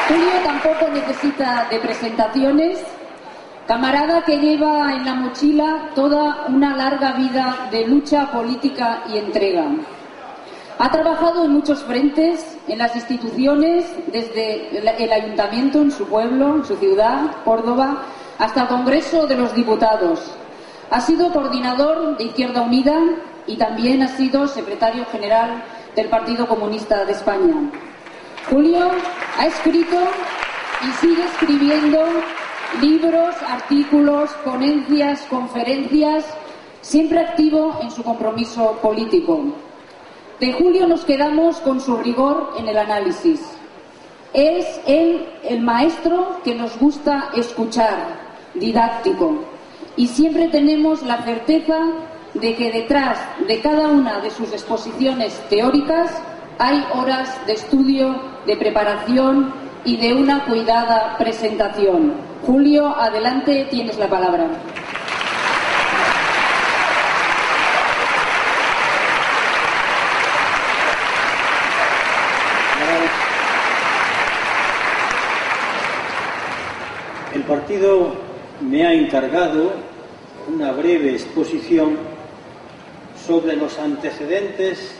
Julio tampoco necesita de presentaciones. Camarada que lleva en la mochila toda una larga vida de lucha política y entrega. Ha trabajado en muchos frentes, en las instituciones, desde el ayuntamiento en su pueblo, en su ciudad, Córdoba, hasta el Congreso de los Diputados. Ha sido coordinador de Izquierda Unida y también ha sido secretario general del Partido Comunista de España. Julio ha escrito y sigue escribiendo libros, artículos, ponencias, conferencias, siempre activo en su compromiso político. De Julio nos quedamos con su rigor en el análisis. Es él el maestro que nos gusta escuchar, didáctico, y siempre tenemos la certeza de que detrás de cada una de sus exposiciones teóricas hay horas de estudio, de preparación y de una cuidada presentación. Julio, adelante, tienes la palabra. El partido me ha encargado una breve exposición sobre los antecedentes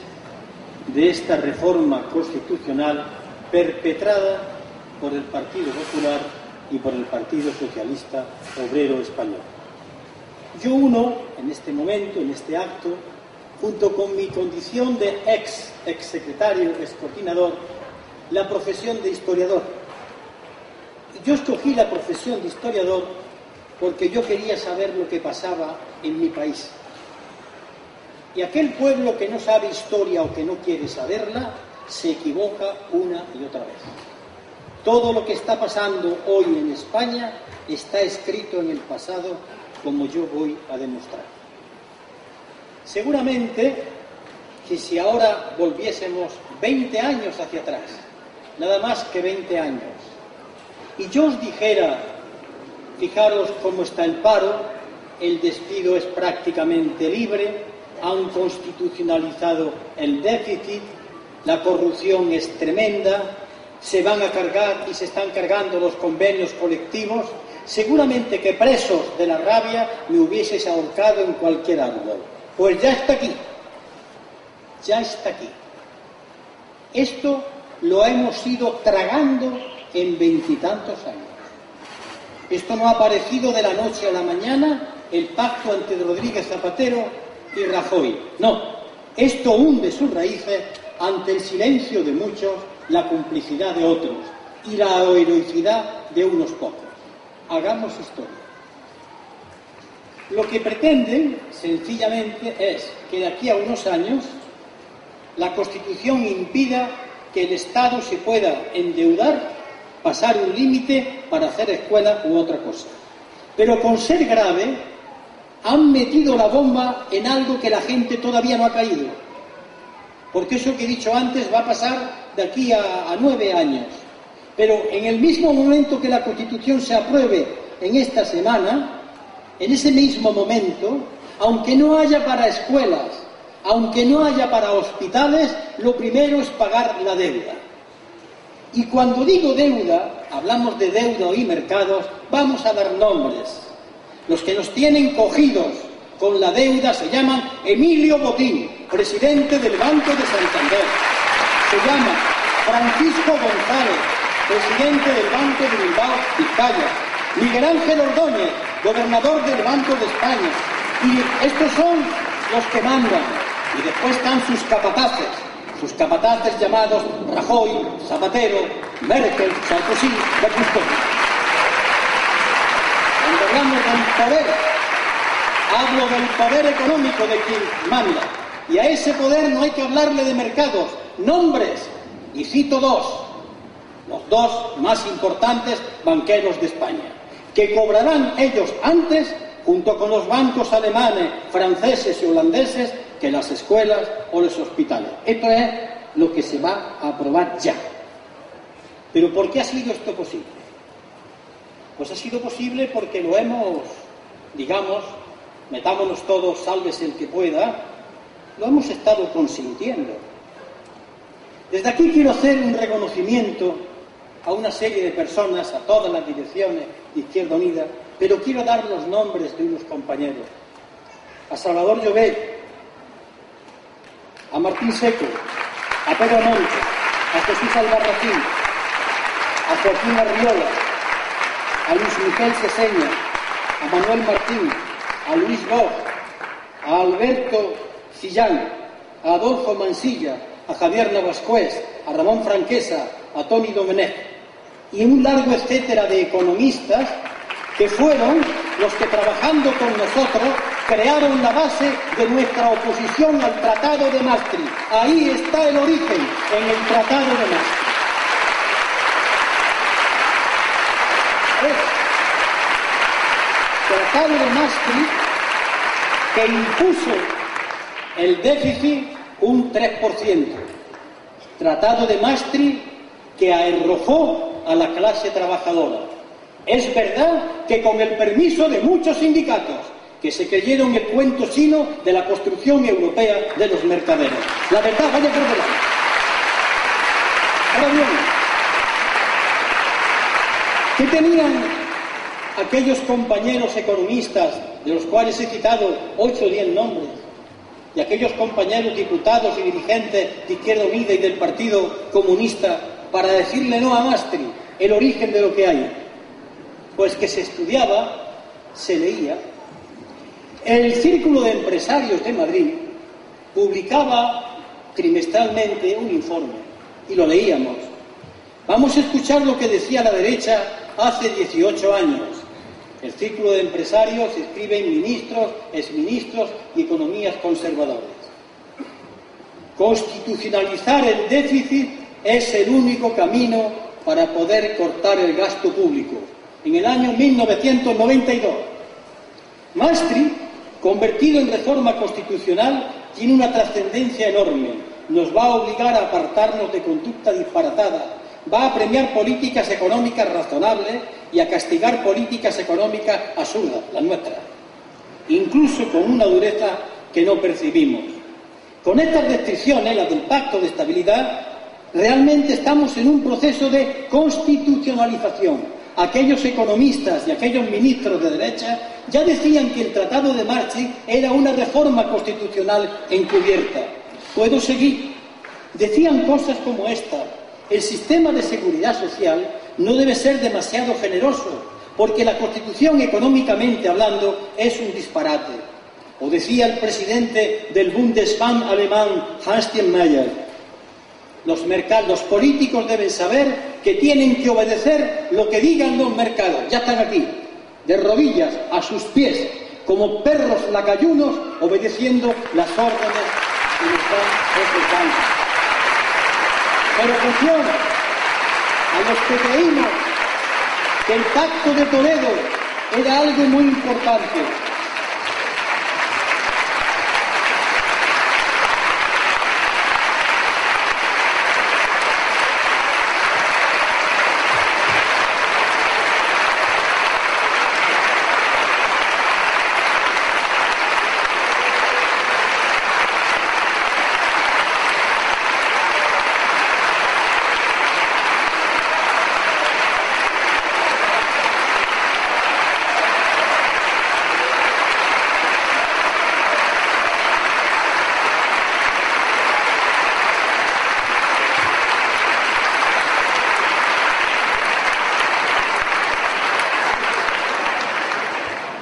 de esta reforma constitucional perpetrada por el Partido Popular y por el Partido Socialista Obrero Español. Yo uno, en este momento, en este acto, junto con mi condición de ex secretario, ex coordinador, la profesión de historiador. Yo escogí la profesión de historiador porque yo quería saber lo que pasaba en mi país. Y aquel pueblo que no sabe historia o que no quiere saberla, se equivoca una y otra vez. Todo lo que está pasando hoy en España está escrito en el pasado, como yo voy a demostrar. Seguramente que si ahora volviésemos 20 años hacia atrás, nada más que 20 años, y yo os dijera, fijaros cómo está el paro, el despido es prácticamente libre, han constitucionalizado el déficit, la corrupción es tremenda, se van a cargar y se están cargando los convenios colectivos, seguramente que presos de la rabia me hubieseis ahorcado en cualquier árbol. Pues ya está aquí, ya está aquí. Esto lo hemos ido tragando en 20 y tantos años. Esto no ha aparecido de la noche a la mañana, el pacto entre Rodríguez Zapatero y Rajoy. No, esto hunde sus raíces ante el silencio de muchos, la complicidad de otros y la heroicidad de unos pocos. Hagamos historia. Lo que pretenden, sencillamente, es que de aquí a unos años la Constitución impida que el Estado se pueda endeudar, pasar un límite para hacer escuela u otra cosa. Pero con ser grave, han metido la bomba en algo que la gente todavía no ha caído. Porque eso que he dicho antes va a pasar de aquí a 9 años. Pero en el mismo momento que la Constitución se apruebe en esta semana, en ese mismo momento, aunque no haya para escuelas, aunque no haya para hospitales, lo primero es pagar la deuda. Y cuando digo deuda, hablamos de deuda y mercados, vamos a dar nombres. Los que nos tienen cogidos con la deuda se llaman Emilio Botín, presidente del Banco de Santander. Se llama Francisco González, presidente del Banco de Bilbao, Vizcaya. Miguel Ángel Ordóñez, gobernador del Banco de España. Y estos son los que mandan. Y después están sus capataces llamados Rajoy, Zapatero, Merkel, Sarkozy, Berlusconi. Cuando hablamos del poder, hablo del poder económico de quien manda. Y a ese poder no hay que hablarle de mercados, nombres. Y cito dos, los dos más importantes banqueros de España, que cobrarán ellos antes, junto con los bancos alemanes, franceses y holandeses, que las escuelas o los hospitales. Esto es lo que se va a aprobar ya. ¿Pero por qué ha sido esto posible? Pues ha sido posible porque lo hemos, digamos, metámonos todos, sálvese el que pueda, lo hemos estado consintiendo. Desde aquí quiero hacer un reconocimiento a una serie de personas, a todas las direcciones de Izquierda Unida, pero quiero dar los nombres de unos compañeros. A Salvador Llobet, a Martín Seco, a Pedro Montes, a Jesús Albarracín, a Joaquín Arriola, a Luis Miguel Seseña, a Manuel Martín, a Luis Bosch, a Alberto Cillán, a Adolfo Mansilla, a Javier Navascués, a Ramón Franquesa, a Toni Domenech, y un largo etcétera de economistas que fueron los que, trabajando con nosotros, crearon la base de nuestra oposición al Tratado de Maastricht. Ahí está el origen, en el Tratado de Maastricht. Tratado de Maastricht que impuso el déficit un 3%. Tratado de Maastricht que arrojó a la clase trabajadora. Es verdad que con el permiso de muchos sindicatos que se creyeron el cuento chino de la construcción europea de los mercaderes. La verdad vaya por delante. Ahora bien, ¿qué tenían aquellos compañeros economistas, de los cuales he citado 8 o 10 nombres, y aquellos compañeros diputados y dirigentes de Izquierda Unida y del Partido Comunista, para decirle no a Maastricht, el origen de lo que hay? Pues que se estudiaba, se leía. El Círculo de Empresarios de Madrid publicaba trimestralmente un informe, y lo leíamos. Vamos a escuchar lo que decía la derecha hace 18 años. El Círculo de Empresarios escribe en ministros, exministros y economías conservadores. Constitucionalizar el déficit es el único camino para poder cortar el gasto público. En el año 1992, Maastricht, convertido en reforma constitucional, tiene una trascendencia enorme. Nos va a obligar a apartarnos de conducta disparatada, va a premiar políticas económicas razonables y a castigar políticas económicas absurdas, las nuestras, incluso con una dureza que no percibimos. Con estas restricciones, las del Pacto de Estabilidad, realmente estamos en un proceso de constitucionalización. Aquellos economistas y aquellos ministros de derecha ya decían que el Tratado de Maastricht era una reforma constitucional encubierta. Puedo seguir. Decían cosas como esta: el sistema de seguridad social no debe ser demasiado generoso, porque la Constitución, económicamente hablando, es un disparate. O decía el presidente del Bundesbank alemán, Hans-Dieter Mayer: los políticos deben saber que tienen que obedecer lo que digan los mercados. Ya están aquí, de rodillas a sus pies, como perros lacayunos, obedeciendo las órdenes que les dan esos bancos. Pero funciona. A los que creímos que el Pacto de Toledo era algo muy importante,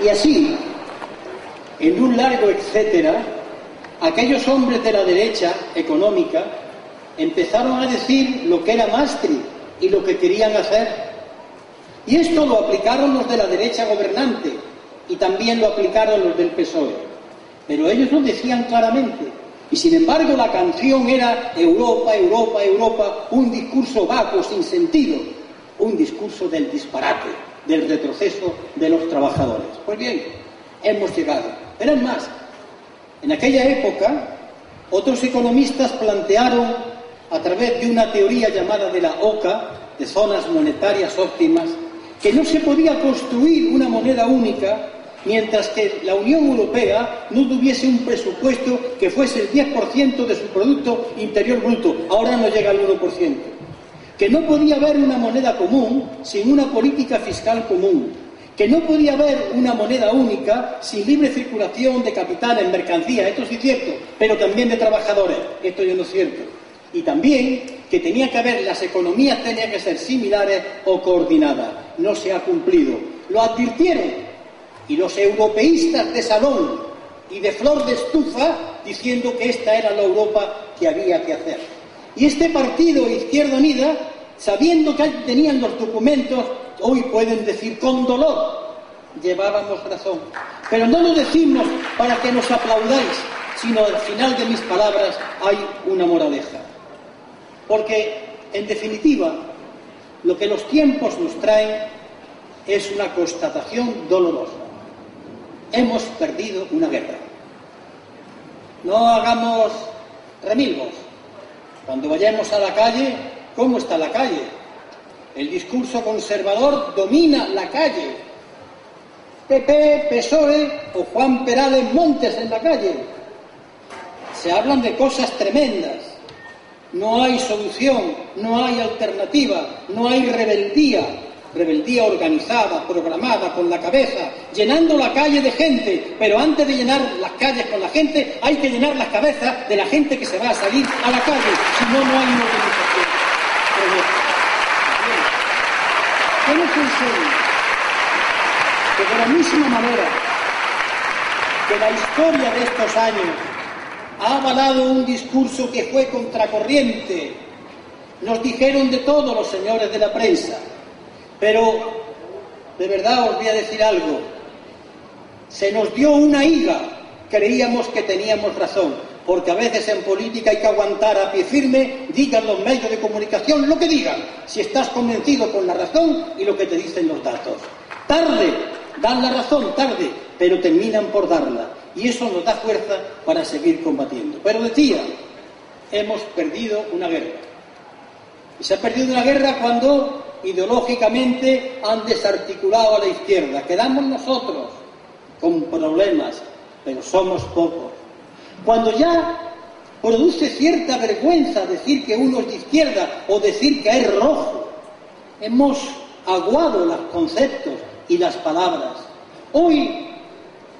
y así, en un largo etcétera, aquellos hombres de la derecha económica empezaron a decir lo que era Maastricht y lo que querían hacer. Y esto lo aplicaron los de la derecha gobernante y también lo aplicaron los del PSOE. Pero ellos lo decían claramente. Y sin embargo la canción era Europa, Europa, Europa, un discurso vacuo, sin sentido, un discurso del disparate, del retroceso de los trabajadores. Pues bien, hemos llegado. Pero es más, en aquella época, otros economistas plantearon, a través de una teoría llamada de la OCA, de zonas monetarias óptimas, que no se podía construir una moneda única mientras que la Unión Europea no tuviese un presupuesto que fuese el 10% de su Producto Interior Bruto. Ahora no llega al 1%. que no podía haber una moneda común sin una política fiscal común, que no podía haber una moneda única sin libre circulación de capitales, mercancías, esto sí es cierto, pero también de trabajadores, esto ya no es cierto. Y también que tenía que haber, las economías tenían que ser similares o coordinadas. No se ha cumplido. Lo advirtieron. Y los europeístas de salón y de flor de estufa diciendo que esta era la Europa que había que hacer. Y este partido, Izquierda Unida, sabiendo que tenían los documentos, hoy pueden decir con dolor, llevábamos razón. Pero no lo decimos para que nos aplaudáis, sino al final de mis palabras hay una moraleja. Porque, en definitiva, lo que los tiempos nos traen es una constatación dolorosa. Hemos perdido una guerra. No hagamos remilgos. Cuando vayamos a la calle, ¿cómo está la calle? El discurso conservador domina la calle. PP, PSOE o Juan Perales Montes en la calle. Se hablan de cosas tremendas. No hay solución, no hay alternativa, no hay rebeldía. Rebeldía organizada, programada, con la cabeza, llenando la calle de gente. Pero antes de llenar las calles con la gente, hay que llenar las cabezas de la gente que se va a salir a la calle. Si no, no hay movilización. Tenemos en serio que de la misma manera que la historia de estos años ha avalado un discurso que fue contracorriente, nos dijeron de todo los señores de la prensa. Pero, de verdad os voy a decir algo, se nos dio una higa, creíamos que teníamos razón, porque a veces en política hay que aguantar a pie firme, digan los medios de comunicación lo que digan, si estás convencido con la razón y lo que te dicen los datos. Tarde, dan la razón, tarde, pero terminan por darla, y eso nos da fuerza para seguir combatiendo. Pero decía, hemos perdido una guerra. Y se ha perdido una guerra cuando ideológicamente han desarticulado a la izquierda. Quedamos nosotros con problemas, pero somos pocos. Cuando ya produce cierta vergüenza decir que uno es de izquierda o decir que es rojo, hemos aguado los conceptos y las palabras. Hoy,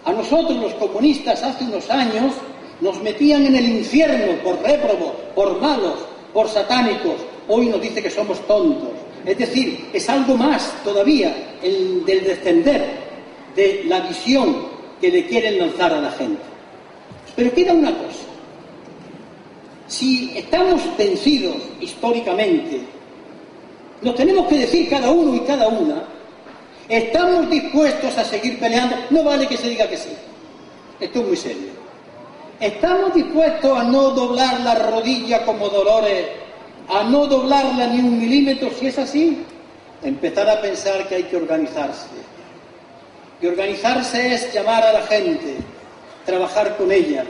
a nosotros los comunistas hace unos años nos metían en el infierno por réprobos, por malos, por satánicos. Hoy nos dice que somos tontos. Es decir, es algo más todavía el del descender de la visión que le quieren lanzar a la gente. Pero queda una cosa. Si estamos vencidos históricamente, nos tenemos que decir cada uno y cada una, ¿estamos dispuestos a seguir peleando? No vale que se diga que sí. Esto es muy serio. ¿Estamos dispuestos a no doblar la rodilla como Dolores, a no doblarla ni un milímetro? Si es así, empezar a pensar que hay que organizarse. Y organizarse es llamar a la gente, trabajar con ella.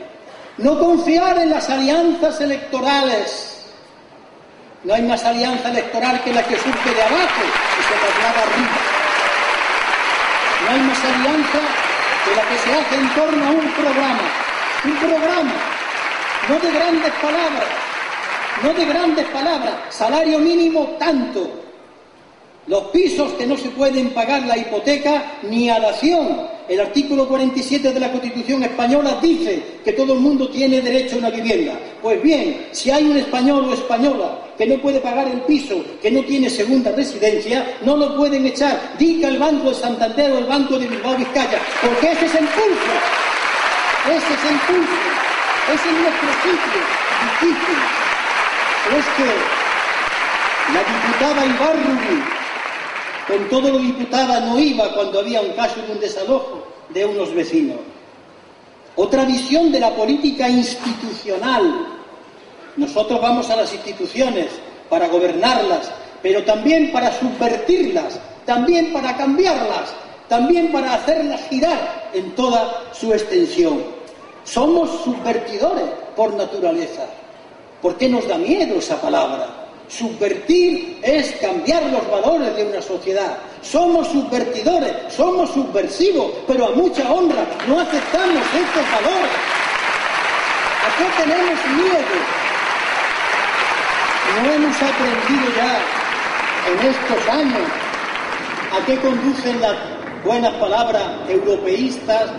No confiar en las alianzas electorales. No hay más alianza electoral que la que surge de abajo y se traslada arriba. No hay más alianza que la que se hace en torno a un programa. Un programa, no de grandes palabras. No de grandes palabras, salario mínimo tanto, los pisos que no se pueden pagar, la hipoteca ni a dación. El artículo 47 de la Constitución española dice que todo el mundo tiene derecho a una vivienda. Pues bien, si hay un español o española que no puede pagar el piso, que no tiene segunda residencia, no lo pueden echar. Diga el Banco de Santander o el Banco de Bilbao Vizcaya, porque ese es el pulso. Ese es el pulso. Ese es nuestro sitio difícil. Es que la diputada Ibarruri, con todo lo diputada, no iba cuando había un caso de un desalojo de unos vecinos. Otra visión de la política institucional. Nosotros vamos a las instituciones para gobernarlas, pero también para subvertirlas, también para cambiarlas, también para hacerlas girar en toda su extensión. Somos subvertidores por naturaleza. ¿Por qué nos da miedo esa palabra? Subvertir es cambiar los valores de una sociedad. Somos subvertidores, somos subversivos, pero a mucha honra no aceptamos estos valores. ¿A qué tenemos miedo? No hemos aprendido ya en estos años. ¿A qué conducen las buenas palabras europeístas,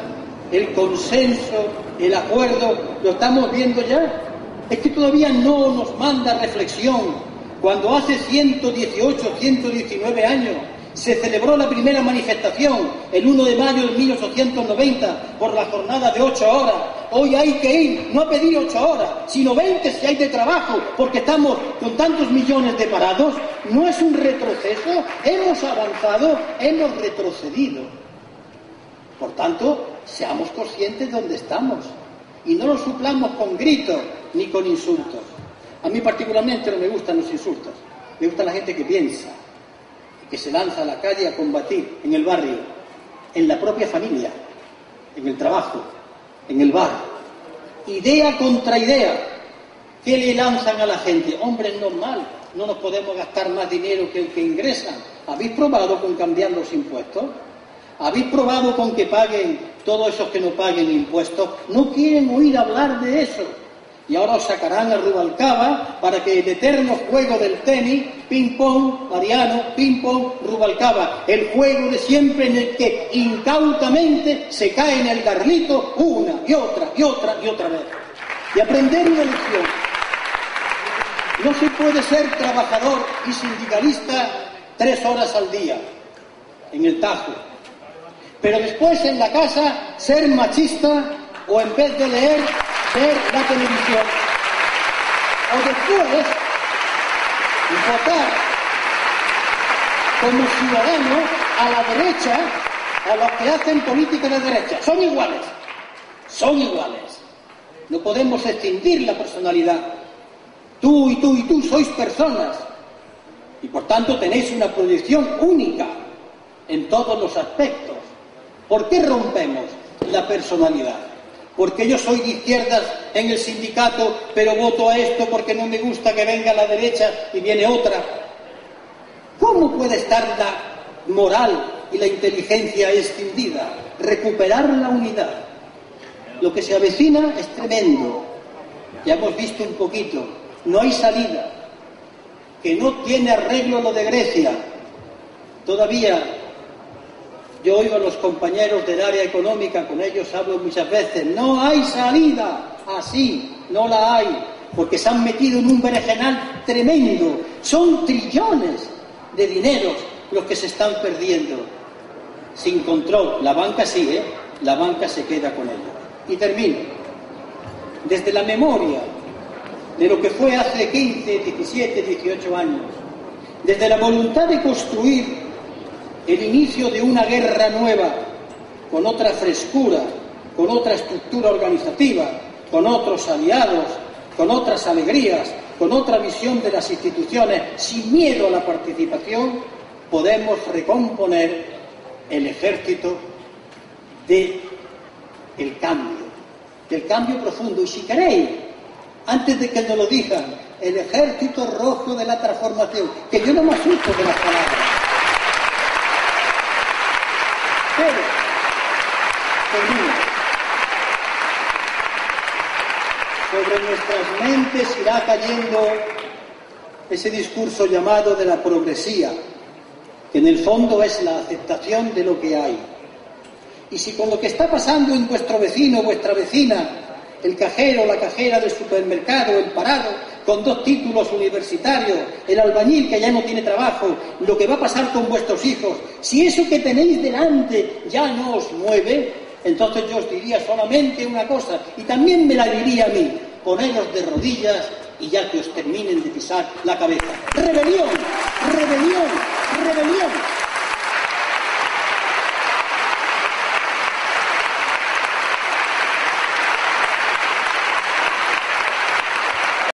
el consenso, el acuerdo? ¿Lo estamos viendo ya? Es que todavía no nos manda reflexión. Cuando hace 118, 119 años se celebró la primera manifestación, el 1 de mayo de 1890, por la jornada de 8 horas. Hoy hay que ir, no a pedir 8 horas, sino 20 si hay de trabajo, porque estamos con tantos millones de parados. No es un retroceso, hemos avanzado, hemos retrocedido. Por tanto, seamos conscientes de dónde estamos y no lo suplamos con gritos ni con insultos. A mí particularmente no me gustan los insultos, me gusta la gente que piensa, que se lanza a la calle a combatir en el barrio, en la propia familia, en el trabajo, en el bar. Idea contra idea. ¿Qué le lanzan a la gente? Hombre, es normal, no nos podemos gastar más dinero que el que ingresan. ¿Habéis probado con cambiar los impuestos? ¿Habéis probado con que paguen todos esos que no paguen impuestos? No quieren oír hablar de eso. Y ahora os sacarán a Rubalcaba para que el eterno juego del tenis, ping-pong, Mariano, ping-pong, Rubalcaba, el juego de siempre en el que incautamente se cae en el garlito una y otra y otra y otra vez. Y aprender una lección. No se puede ser trabajador y sindicalista 3 horas al día en el Tajo, pero después en la casa ser machista o en vez de leer, ver la televisión, o después votar como ciudadano a la derecha, a los que hacen política de derecha. Son iguales, son iguales. No podemos extinguir la personalidad. Tú y tú y tú sois personas y por tanto tenéis una proyección única en todos los aspectos. ¿Por qué rompemos la personalidad? Porque yo soy de izquierdas en el sindicato, pero voto a esto porque no me gusta que venga la derecha y viene otra. ¿Cómo puede estar la moral y la inteligencia extendida? Recuperar la unidad. Lo que se avecina es tremendo. Ya hemos visto un poquito. No hay salida. Que no tiene arreglo lo de Grecia. Todavía yo oigo a los compañeros del área económica, con ellos hablo muchas veces, no hay salida, así, no la hay, porque se han metido en un berenjenal tremendo, son trillones de dineros los que se están perdiendo, sin control. La banca sí, la banca se queda con ello. Y termino. Desde la memoria de lo que fue hace 15, 17, 18 años, desde la voluntad de construir el inicio de una guerra nueva, con otra frescura, con otra estructura organizativa, con otros aliados, con otras alegrías, con otra visión de las instituciones, sin miedo a la participación, podemos recomponer el ejército del cambio profundo. Y si queréis, antes de que nos lo digan, el ejército rojo de la transformación, que yo no me asusto de las palabras. Pero, sobre nuestras mentes irá cayendo ese discurso llamado de la progresía, que en el fondo es la aceptación de lo que hay. Y si con lo que está pasando en vuestro vecino, vuestra vecina, el cajero, la cajera del supermercado, el parado, con 2 títulos universitarios, el albañil que ya no tiene trabajo, lo que va a pasar con vuestros hijos, si eso que tenéis delante ya no os mueve, entonces yo os diría solamente una cosa, y también me la diría a mí: poneros de rodillas y ya que os terminen de pisar la cabeza. ¡Rebelión! ¡Rebelión! ¡Rebelión!